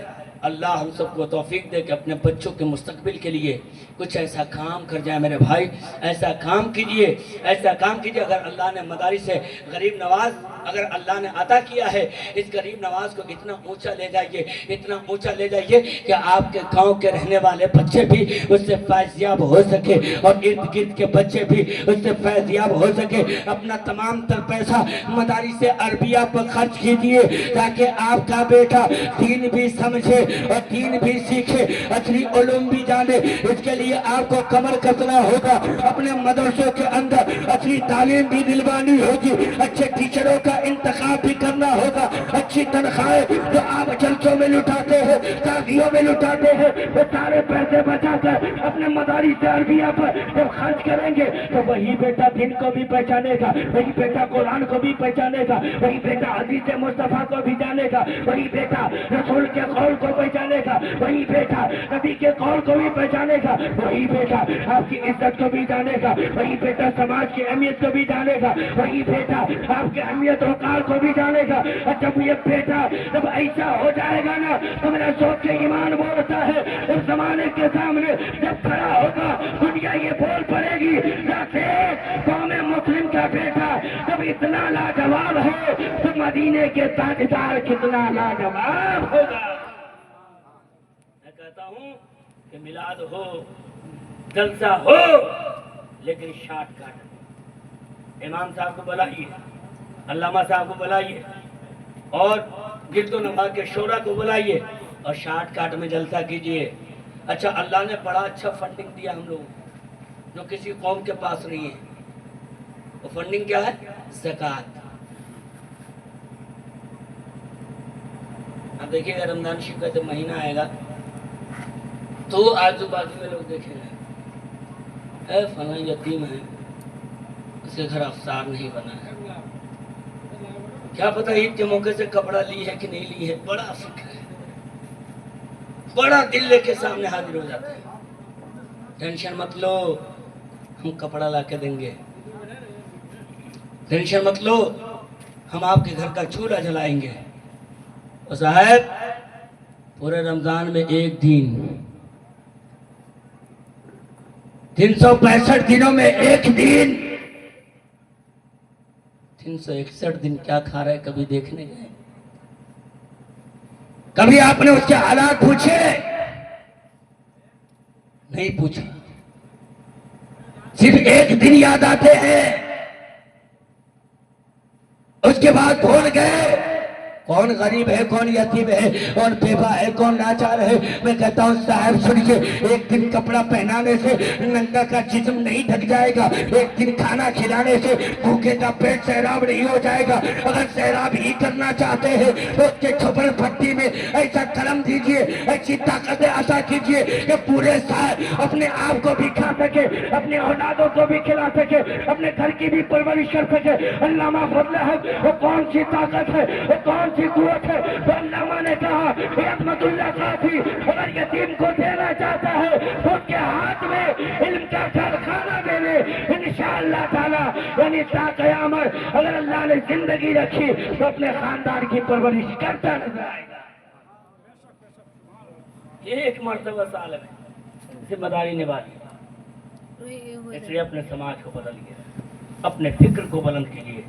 اللہ ہم سب کو توفیق دے کہ اپنے بچوں کے مستقبل کے لیے کچھ ایسا کام کر جائے میرے بھائی، ایسا کام کیجئے، ایسا کام کیجئے۔ اگر اللہ نے مدارس سے غریب نواز اگر اللہ نے عطا کیا ہے، اس غریب نواز کو اتنا اونچا لے جائیے، اتنا اونچا لے جائیے کہ آپ کے گاؤں کے رہنے والے بچے بھی اس سے فیضیاب ہو سکے اور ارد گرد کے بچے بھی اس سے فیضیاب ہو سکے۔ اپنا تمام تر پیسہ مدارس عربیہ پر خرچ کیجئے تاکہ آپ کا بیٹا دین بھی سمجھے اور دین بھی سیکھے، اصلی علوم بھی جانے۔ اس کے لیے آپ کو کمر کسنا ہوگا، اپنے مدرسوں کے اندر اصلی تعلیم بھی دلوانی ہوگی، اچھے ٹیچروں کا انتخاب بھی کرنا ہوگا، اچھی تنخواہیں جو آپ جلسوں میں لٹاتے ہیں، شادیوں میں لٹاتے ہیں، وہ سارے پیسے بچا کر اپنے مدارس عربیہ پر جب خرچ کریں گے تو وہی بیٹا دین کو بھی پہچانے گا، وہی بیٹا قرآن کو بھی پہچانے گا، وہی بیٹا حدیث مصطفیٰ کو بھی جانے گا، وہی بیٹا رسول کے قول کو پہچانے گا، وہی بیٹا نبی کے قول کو بھی پہچانے گا، وہی بیٹا آپ کی عزت کو بھی جانے گا، وہی بیٹا سماج کی اہمیت کو بھی جانے گا، وہی بیٹا آپ کے اہمیت وقار کو بھی جانے گا۔ اور جب یہ بیٹا جب ایسا ہو جائے گا نا تو میرا سوچ کے ایمان بولتا ہے اس زمانے کے سامنے جب کھڑا ہوگا دنیا یہ بول پڑے گی قوم مسلم کا بیٹا جب اتنا لاجواب ہے تو مدینے کے تاجدار کتنا لاجواب ہوگا۔ میں کہتا ہوں کہ میلاد ہو، جلسہ ہو، لیکن شارٹ کٹ۔ امام صاحب کو بلائیے، علامہ صاحب کو بلائیے اور گرد و نواح کے شورا کو بلائیے اور شارٹ کٹ میں جلسہ کیجئے۔ اچھا اللہ نے بڑا اچھا فنڈنگ دیا ہم لوگوں کو جو کسی قوم کے پاس نہیں ہے۔ وہ فنڈنگ کیا ہے؟ زکوٰۃ۔ اب دیکھیے اگر رمضان شریف کا جب مہینہ آئے گا تو آجو بازو میں لوگ دیکھیں گے اے فلاں یتیم ہے، اس کے گھر افطار نہیں بنا ہے، کیا پتہ عید کے موقع سے کپڑا لی ہے کہ نہیں لی ہے۔ بڑا فکر ہے، بڑا دل لے کے سامنے حاضر ہو جاتا ہے۔ ٹینشن مت لو، ہم کپڑا لا کے دیں گے، ٹینشن مت لو، ہم آپ کے گھر کا چولہا جلائیں گے۔ اور صاحب پورے رمضان میں ایک دن 365 دنوں میں ایک دن 361 دن کیا کھا رہے کبھی دیکھنے گئے؟ کبھی آپ نے اس کے حالات پوچھے؟ نہیں پوچھا، صرف ایک دن یاد آتے ہیں، اس کے بعد بھول گئے کون غریب ہے، کون یتیم ہے، کون بیوہ ہے، کون لاچار ہے۔ میں کہتا ہوں صاحب سنیے، ایک دن کپڑا پہنانے سے ننگا کا جسم نہیں ڈھک جائے گا، ایک دن کھانا کھلانے سے بھوکے کا پیٹ سیراب نہیں ہو جائے گا۔ اگر سیراب ہی کرنا چاہتے ہیں تو اس کے چھپڑ پھٹی میں ایسا قلم دیجئے، ایسی طاقت عطا کیجئے کہ پورے سال اپنے آپ کو بھی کھا سکے، اپنے اولادوں کو بھی کھلا سکے، اپنے گھر کی بھی پرورش کر سکے۔ علامہ فضل حق وہ کون سی طاقت ہے، وہ کون سی قوت ہے؟ تو علامہ نے کہا عظمت اللہ قاضی اگر یتیم کو دینا چاہتا ہے تو اس کے ہاتھ میں علم کا کارخانہ دے دے، انشاءاللہ تعالی یعنی تا قیامت اگر اللہ نے زندگی رکھی تو اپنے خاندان کی پرورش کرتا نظر آئے گا۔ یہ ایک مرتبہ سال میں ذمہ داری نبھائی، اس لیے اپنے سماج کو بدلیے، اپنے فکر کو بلند کیجیے،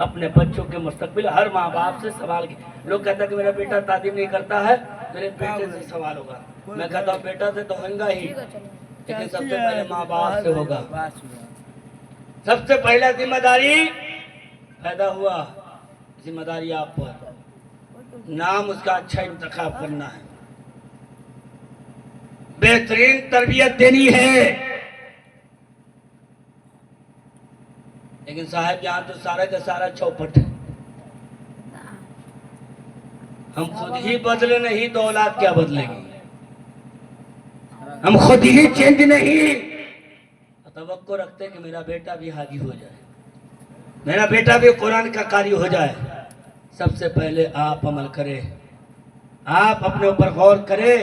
اپنے بچوں کے مستقبل ہر ماں باپ سے سوال کی۔ لوگ کہتا ہے کہ میرا بیٹا تعلیم نہیں کرتا ہے، میرے بیٹے سے سوال ہوگا۔ میں کہتا ہوں بیٹا سے تو ہوگا ہی، لیکن سب سے پہلے ماں باپ سے ہوگا۔ سب سے پہلا ذمہ داری پیدا ہوا، ذمہ داری آپ پر، نام اس کا اچھا انتخاب کرنا ہے، بہترین تربیت دینی ہے۔ لیکن صاحب یہاں تو سارا کا سارا چوپٹ ہے، ہم خود ہی بدلے نہیں تو اولاد کیا بدلے گی؟ ہم خود ہی چینج نہیں، توقع رکھتے کہ میرا بیٹا بھی حاجی ہو جائے، میرا بیٹا بھی قرآن کا قاری ہو جائے۔ سب سے پہلے آپ عمل کریں، آپ اپنے اوپر غور کریں،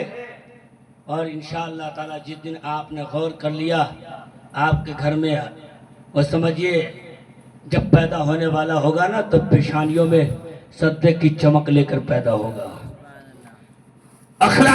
اور انشاءاللہ تعالی جس دن آپ نے غور کر لیا آپ کے گھر میں وہ سمجھیے جب پیدا ہونے والا ہوگا نا تو پیشانیوں میں صدقے کی چمک لے کر پیدا ہوگا، اخلاق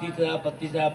30,000 32,000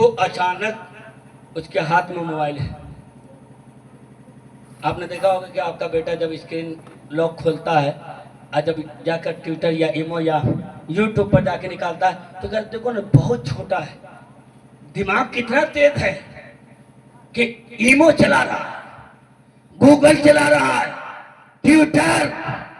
تو اچانک اس کے ہاتھ میں موبائل ہے. آپ نے دیکھا ہوگا کہ آپ کا بیٹا جب اسکرین لاک کھولتا ہے اور جب جا کر ٹویٹر یا ایمو یا یوٹیوب پر جا کے نکالتا ہے تو کہتے دیکھو نا بہت چھوٹا ہے, دماغ کتنا تیز ہے کہ ایمو چلا رہا ہے, گوگل چلا رہا ہے, ٹویٹر.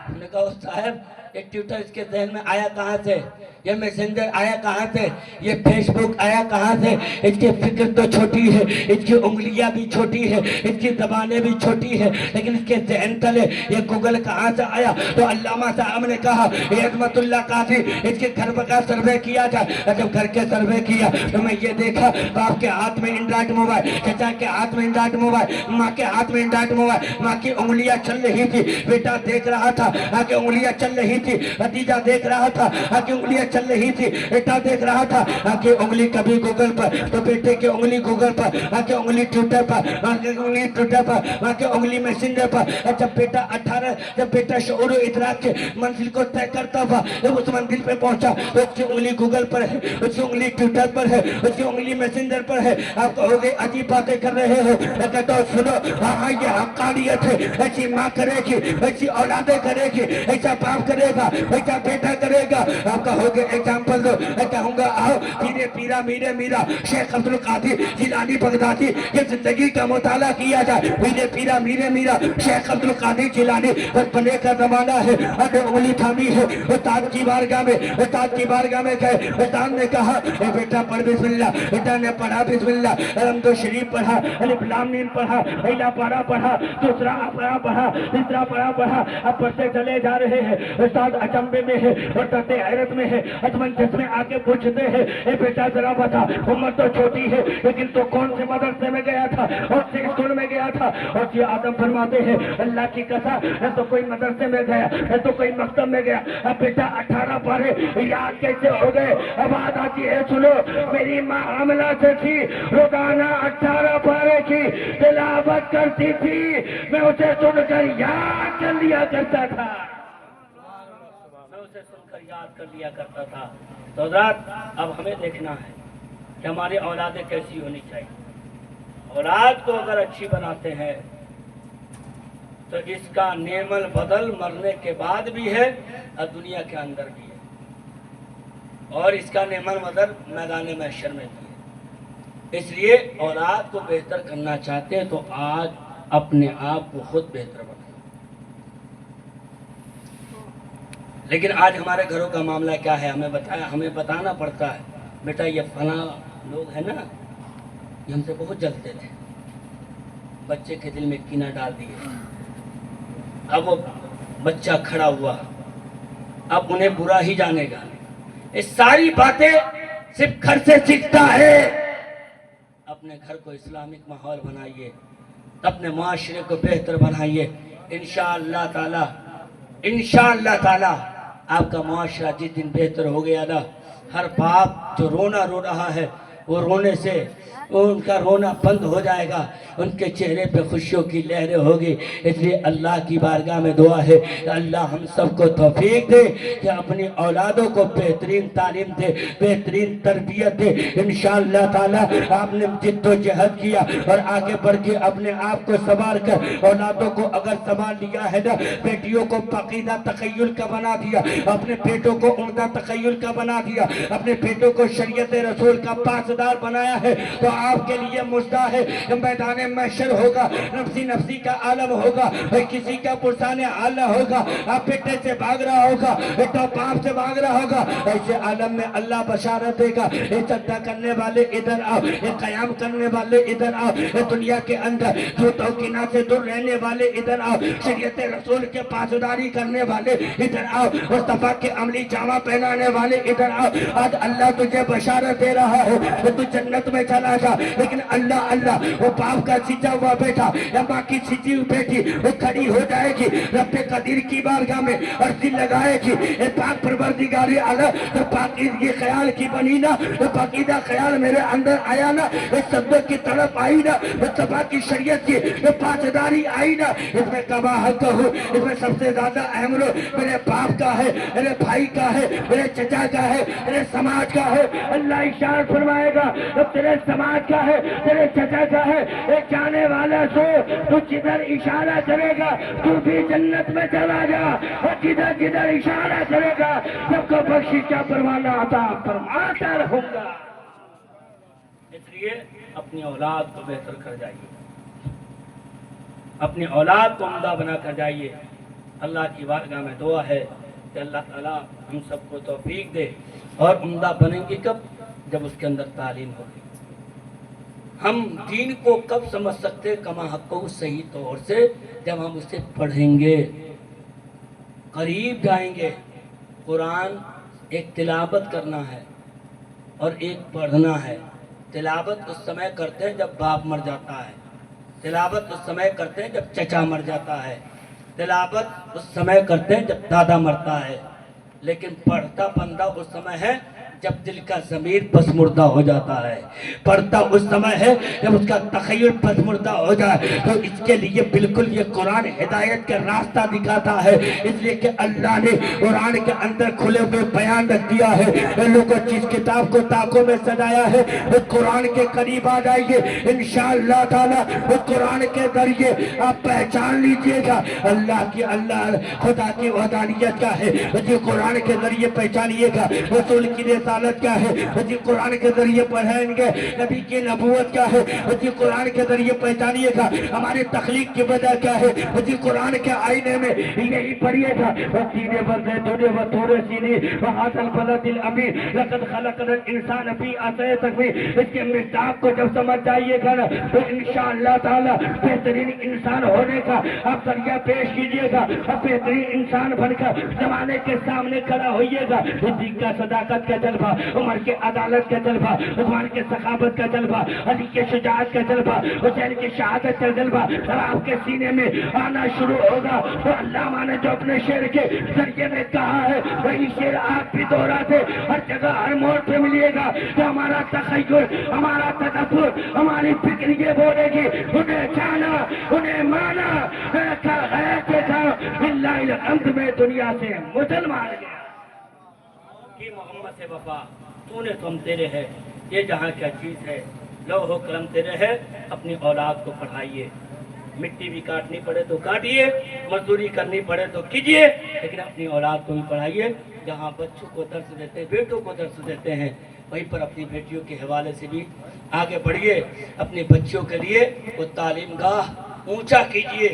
ہم نے کہا صاحب یہ ٹویٹر اس کے ذہن میں آیا کہاں سے, یہ میسنجر آیا کہاں سے, یہ فیس بک آیا کہاں سے؟ اس کی فکر تو چھوٹی ہے, اس کی انگلیاں بھی چھوٹی ہے, اس کی زبانیں بھی چھوٹی ہے, لیکن اس کے ذہن تلے یہ گوگل کہاں سے آیا؟ تو علامہ صاحب نے کہا یہ عظمت اللہ قاضی اس کے گھر کا سروے کیا جائے. جب گھر کے سروے کیا تو میں یہ دیکھا باپ کے ہاتھ میں اینڈرائڈ موبائل, چچا کے ہاتھ میں اینڈرائڈ موبائل, ماں کے ہاتھ میں اینڈرائڈ موبائل. ماں کی انگلیاں چل رہی تھی, بیٹا دیکھ رہا تھا کہ انگلیاں چل رہی تھی, بھتیجا دیکھ رہا تھا کہ انگلیاں چل رہی تھی, بیٹا دیکھ رہا تھا کہ انگلی کبھی گوگل پر تو بیٹے کی انگلی گوگل پر, کہ انگلی ٹویٹر پر, انگلی ٹویٹر پر, کہ انگلی میسنجر پر. جب بیٹا شعور و ادراک کے منزل کو طے کرتا ہوا جب اس منزل پہ پہنچا اس کی انگلی گوگل پر ہے, اس کی انگلی ٹویٹر پر ہے, اس کی انگلی میسنجر پر ہے. آپ کہوگے عجیب باتیں کر رہے ہو, کہتا ہوں سنو ہاں یہ حقانیت ہے. ایسی ماں کرے گی, ایسی اولادیں کرے گی, ایسا باپ کرے گا, ایسا بیٹا کرے گا. آپ کہوگے ایگزامپل دو, کہوں گا آؤ پیرے پیرا میرے میرا شیخ عبد القادر جیلانی بغدادی یہ زندگی کا مطالعہ کیا جائے. پیرے پیرا میرے میرا شیخ عبد القادر جیلانی بنے کا زمانہ ہے, اگر انگلی تھامی ہے استاد کی بارگاہ میں, استاد کی بارگاہ میں گئے, استاد نے کہا اے بیٹا پڑھ بسم اللہ. بیٹا نے پڑھا بسم اللہ, الحمد شریف پڑھا, الف لام میم پڑھا, پہلا پارا پڑھا, دوسرا پارا پڑھا, تیسرا پارا پڑھا. اب پڑھتے چلے جا رہے ہیں. استاد اچنبے میں ہے اور ڈرتے حیرت میں ہے. اجمن جس میں آ کے پوچھتے ہیں اے بیٹا ذرا بتا عمر تو چھوٹی ہے لیکن تو کون سے مدرسے میں گیا تھا, اور سے اسکول میں گیا تھا؟ اور یہ آدم فرماتے ہیں اللہ کی قسم ہے تو کوئی مدرسے میں گیا, ہے تو کوئی مکتب میں گیا. اب بیٹا 18 پارے یاد کیسے ہو گئے؟ اب بات آتی ہے سنو, میری ماں حاملہ سے تھی, روزانہ 18 پارے کی تلاوت کرتی تھی, میں اسے سن کر یاد کر لیا کرتا تھا, میں اسے سن کر یاد کر لیا کرتا تھا. تو حضرات اب ہمیں دیکھنا ہے کہ ہماری اولادیں کیسی ہونی چاہیے. اولاد کو اگر اچھی بناتے ہیں تو اس کا نعم البدل مرنے کے بعد بھی ہے اور دنیا کے اندر بھی ہے, اور اس کا نعم البدل میدان محشر میں بھی ہے. اس لیے اولاد کو بہتر کرنا چاہتے ہیں تو آج اپنے آپ کو خود بہتر بنائیں. لیکن آج ہمارے گھروں کا معاملہ کیا ہے, ہمیں بتانا پڑتا ہے بیٹا یہ فلاں لوگ ہیں نا یہ ہم سے بہت جلتے تھے, بچے کے دل میں کینہ ڈال دیے. اب وہ بچہ کھڑا ہوا, اب انہیں برا ہی جانے گا. یہ ساری باتیں صرف گھر سے سیکھتا ہے. اپنے گھر کو اسلامک ماحول بنائیے, اپنے معاشرے کو بہتر بنائیے. انشاءاللہ تعالی آپ کا معاشرہ جس دن بہتر ہو گیا نا, ہر باپ جو رونا رو رہا ہے وہ رونے سے ان کا رونا بند ہو جائے گا, ان کے چہرے پہ خوشیوں کی لہریں ہوگی. اس لیے اللہ کی بارگاہ میں دعا ہے کہ اللہ ہم سب کو توفیق دے کہ اپنی اولادوں کو بہترین تعلیم دے, بہترین تربیت دے. انشاءاللہ تعالی آپ نے جد و جہد کیا اور آگے بڑھ کے اپنے آپ کو سنوار کر اولادوں کو اگر سنبھال لیا ہے نا, بیٹیوں کو پاکیزہ تخیل کا بنا دیا, اپنے بیٹوں کو عمدہ تخیل کا بنا دیا, اپنے بیٹوں کو شریعت رسول کا پاسدار بنایا ہے, تو آپ کے لیے مجدہ ہے کہ میدان محشر ہوگا, نفسی نفسی کا عالم ہوگا, کسی کا پرسان حال نہ ہوگا. آپ بیٹے سے بھاگ رہا ہوگا, بیٹا باپ سے بھاگ رہا ہوگا. ایسے عالم میں اللہ بشارت دے گا, یہ سجدہ کرنے والے ادھر آؤ, یہ قیام کرنے والے ادھر آؤ, یہ دنیا کے اندر جھوٹ و کینہ سے دور رہنے والے ادھر آؤ, شریعت رسول کے پاسداری کرنے والے ادھر آؤ, مصطفیٰ کے عملی جامہ پہنانے والے ادھر آؤ. آج اللہ تجھے بشارت دے رہا ہے کہ تو جنت میں چلا جا, لیکن اللہ اللہ وہ باپ کا سچا ہوا بیٹا یا ماں کی سچی ہوئی بیٹی وہ کھڑی ہو جائے گی رب قدیر کی بارگاہ میں اور دل لگائے گی اے پاک پروردگار اعلیٰ, تو پاکیزگی خیال کی بنی نا, تو پاکیزہ خیال میرے اندر آیا نا, اس صدق کی طرف آئی نا, مصطفیٰ کی شریعت کی پاسداری آئی نا. اس میں کباہت ہو, اس میں سب سے زیادہ اہم رو میرے باپ کا ہے, میرے بھائی کا ہے, میرے چچا کا ہے, میرے سماج کا ہے. اللہ ارشاد فرمائے گا اب تیرے سماج کا ہے تیرے چچا کا ہے ایک جانے والا سو تو جدھر اشارہ کرے گا تو بھی جنت میں چلا جا اور جدھر جدھر اشارہ کرے گا سب کو بخشش کا پروانہ عطا فرماتا رہوں گا. اس لیے اپنی اولاد کو بہتر کر جائیے، اپنی اولاد کو عمدہ بنا کر جائیے. اللہ کی بارگاہ میں دعا ہے کہ اللہ تعالیٰ ہم سب کو توفیق دے. اور عمدہ بنیں گے کب؟ جب اس کے اندر تعلیم ہوگی. ہم دین کو کب سمجھ سکتے کما حق کو صحیح طور سے؟ جب ہم اسے پڑھیں گے، قریب جائیں گے. قرآن ایک تلاوت کرنا ہے اور ایک پڑھنا ہے. تلاوت اس سمے کرتے ہیں جب باپ مر جاتا ہے، تلاوت اس سمے کرتے ہیں جب چچا مر جاتا ہے، تلاوت اس سمے کرتے ہیں جب دادا مرتا ہے. لیکن پڑھتا بندہ اس سمے ہے جب دل کا ضمیر پسمردہ ہو جاتا ہے. پڑھتا اس سمے ہے جب اس کا تخیل پسمردہ ہو جائے. تو اس کے لیے بالکل یہ قرآن ہدایت کا راستہ دکھاتا ہے. اس لیے کہ اللہ نے قرآن کے اندر کھلے ہوئے بیان رکھ دیا ہے. لوگوں جس کتاب کو تاکوں میں سجایا ہے وہ قرآن کے قریب آ جائیے انشاءاللہ تعالی. وہ قرآن کے ذریعے آپ پہچان لیجئے گا اللہ کی اللہ خدا کی وحدانیت کیا ہے. جی قرآن کے ذریعے پہچانیے گا رسول کی رسالت کیا ہے. جی قرآن کے ذریعے پڑھیں گے نبی کی نبوت کیا ہے. جی قرآن کے ذریعے پہچانیے گا ہماری تخلیق کی وجہ کیا ہے. جی قرآن کے آئینے میں یہی پڑھیے گا سینے پر زیتونے و تھوڑے سینے وحاصل بلد الامین لقد خلقنا الانسان فی احسن تقویم. اس کے مصداق کو جب سمجھ جائیے گا نا تو انشاءاللہ تعالی بہترین انسان ہونے کا آپ ذریعہ پیش کیجیے گا. اب بہترین انسان بن کر زمانے کے سامنے کھڑا ہوئیے گا. صدیق کا صداقت کا جلوہ، عمر کے عدالت کا جلوہ، عثمان کے سخاوت کا جلوہ، علی کے شجاعت کا جلوہ، حسین کی شہادت کا جلوہ آپ کے سینے میں آنا شروع ہوگا. تو علامہ نے جو اپنے شعر کے ذریعے میں کہا ہے وہی شعر آپ بھی دوہراتے ہر جگہ ہر موڑ پہ ملیے گا. کہ ہمارا تخیل، ہمارا تدبر، ہماری فکر یہ بولے گی انہیں جانا، انہیں مانا، رکھا غیر کے تھا اللہ الحمد میں دنیا سے مسلمان گیا. کہ محمد سے وفا تو نے تم تیرے ہے یہ جہاں کیا چیز ہے. لوح و قلم تیرے ہے اپنی اولاد کو پڑھائیے. مٹی بھی کاٹنی پڑے تو کاٹیے، مزدوری کرنی پڑے تو کیجیے، لیکن اپنی اولاد کو بھی پڑھائیے. جہاں بچوں کو درس دیتے ہیں، بیٹوں کو درس دیتے ہیں، وہیں پر اپنی بیٹیوں کے حوالے سے بھی آگے بڑھیے. اپنی بچیوں کے لیے وہ تعلیم گاہ اونچا کیجیے.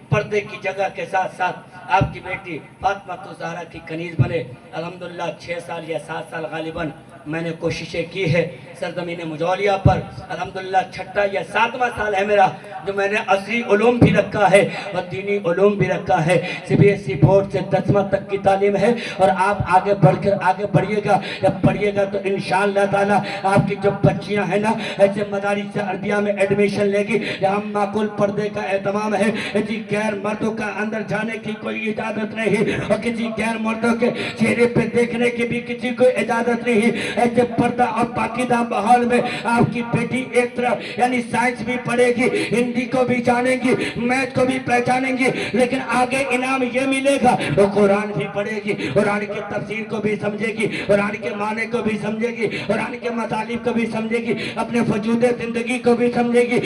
پردے کی جگہ کے ساتھ ساتھ آپ کی بیٹی فاطمہ الزہرا کی کنیز بنے. الحمدللہ 6 سال یا 7 سال غالباً میں نے کوششیں کی ہے سرزمین مجولیہ پر. الحمدللہ 6واں یا 7واں سال ہے میرا جو میں نے عصری علوم بھی رکھا ہے اور دینی علوم بھی رکھا ہے. CBSE بورڈ سے 10واں تک کی تعلیم ہے. اور آپ آگے بڑھ کر آگے بڑھیے گا. جب پڑھیے گا تو انشاءاللہ تعالیٰ آپ کی جو بچیاں ہیں نا ایسے مدارس عربیہ میں ایڈمیشن لے گی جہاں معقول پردے کا اہتمام ہے. جی غیر مردوں کا اندر جانے کی کوئی اجازت نہیں اور کسی غیر مردوں کے چہرے پہ دیکھنے کی بھی کسی کو اجازت نہیں. ایسے پردہ اور پاکیزہ ماحول میں آپ کی بیٹی ایک طرف یعنی سائنس بھی پڑھے گی، ہندی کو بھی جانیں گی، میتھ کو بھی پہچانیں گی، لیکن آگے انعام یہ ملے گا وہ قرآن بھی پڑھے گی، قرآن کی تفسیر کو بھی سمجھے گی، قرآن کے معنی کو بھی سمجھے گی، قرآن کے مطالب کو بھی سمجھے گی، اپنے وجود زندگی کو بھی سمجھے گی.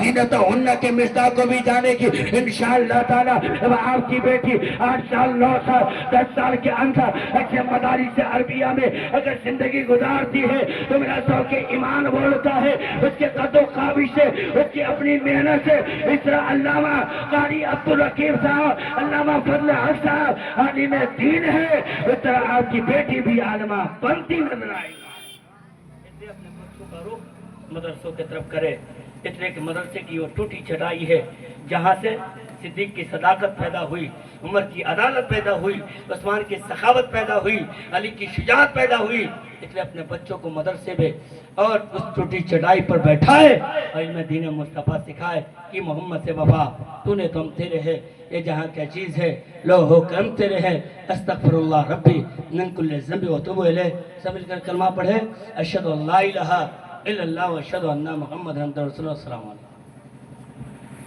زینتہن کے مصداق کو بھی جانے گی انشاءاللہ تعالیٰ. اب آپ کی بیٹی 8 سال 9 سال 10 سال کے اندر ایسے مدارس عربیہ میں اگر زندگی گزارتی ہے تو میرا ذوق ایمان بولتا ہے اس کے قد و قابل سے، اس کی اپنی محنت سے. اس طرح علامہ قاری عبدالرقیب صاحب، علامہ فضل حق صاحب عالم دین ہے، اس طرح آپ کی بیٹی بھی عالمہ بنتی نظر آئے گی. اس لیے اپنے بچوں کا رخ مدرسوں کی طرف کرے. اس لیے کہ مدرسے کی وہ ٹوٹی چٹائی ہے جہاں سے صدیق کی صداقت پیدا ہوئی، عمر کی عدالت پیدا ہوئی، عثمان کی سخاوت پیدا ہوئی، علی کی شجاعت پیدا ہوئی. اس لیے اپنے بچوں کو مدرسے میں اور اس ٹوٹی چٹائی پر بیٹھائے اور علم دین مصطفیٰ سکھائے کہ محمد سے وفا تو نے تم تیرے ہے یہ جہاں کیا چیز ہے. لوح و قلم تیرے ہے استغفر اللہ ربی من کل ذنب واتوب الیہ. سب مل کر کلمہ پڑھے اشہد ان لا الہ الا اللہ و اشہد ان محمد رسول اللہ. السلام علیکم.